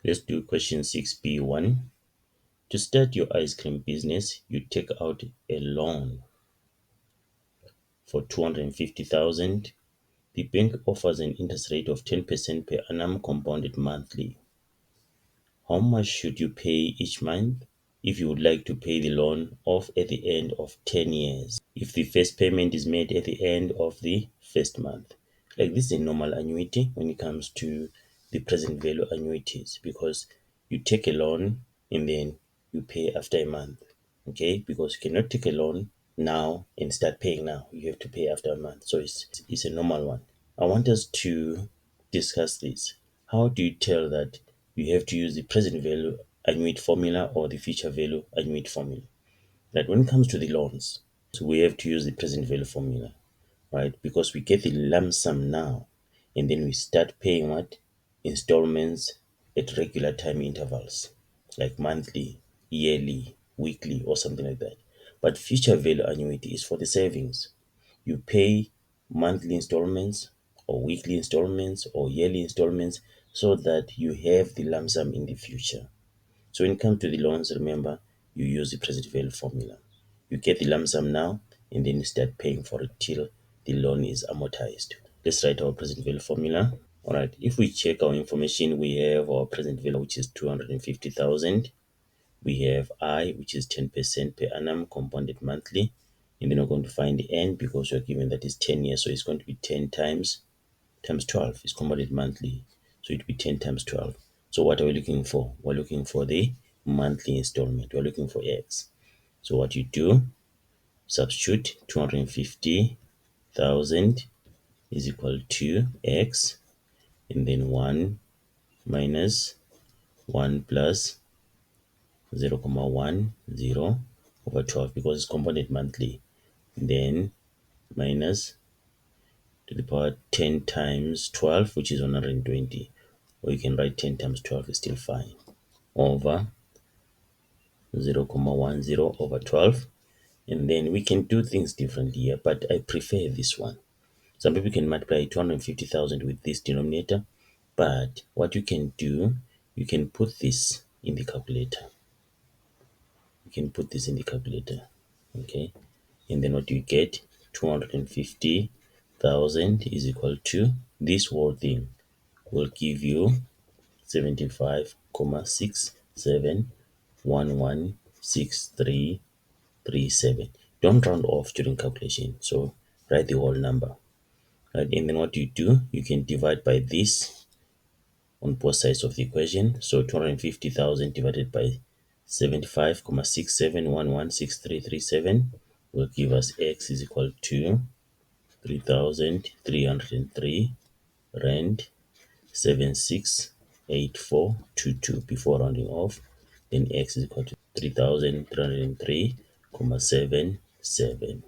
Let's do question 6b1. To start your ice cream business, you take out a loan for 250,000. The bank offers an interest rate of 10% per annum compounded monthly. How much should you pay each month if you would like to pay the loan off at the end of 10 years? If the first payment is made at the end of the first month. Like this is a normal annuity when it comes to the present value annuities, because you take a loan and then you pay after a month. Okay, because you cannot take a loan now and start paying now. You have to pay after a month. So it's a normal one. I want us to discuss this. How do you tell that you have to use the present value annuity formula or the future value annuity formula? That when it comes to the loans, so we have to use the present value formula, right? Because we get the lump sum now, and then we start paying what? Installments at regular time intervals, like monthly, yearly, weekly, or something like that. But future value annuity is for the savings. You pay monthly installments, or weekly installments, or yearly installments, so that you have the lump sum in the future. So when it comes to the loans, remember, you use the present value formula. You get the lump sum now, and then you start paying for it till the loan is amortized. Let's write our present value formula. All right, if we check our information, we have our present value, which is 250,000. We have I, which is 10% per annum compounded monthly. And then we're going to find the n because we're given that is 10 years. So it's going to be 10 times 12 is compounded monthly. So it will be 10 times 12. So what are we looking for? We're looking for the monthly installment. We're looking for x. So what you do, substitute 250,000 is equal to x, and then 1 minus 1 plus 0.10 over 12 because it's compounded monthly. Then minus to the power 10 times 12, which is 120. Or you can write 10 times 12 is still fine. Over 0.10 over 12. And then we can do things differently here, but I prefer this one. Some people can multiply 250,000 with this denominator, but what you can do, you can put this in the calculator. You can put this in the calculator, okay? And then what do you get? 250,000 is equal to this whole thing will give you 75.67116337. Don't round off during calculation, so write the whole number. Right, and then what you do, you can divide by this on both sides of the equation. So 250,000 divided by 75.67116337 will give us x is equal to 3,303 rand 768422 before rounding off. Then x is equal to 3,303.77.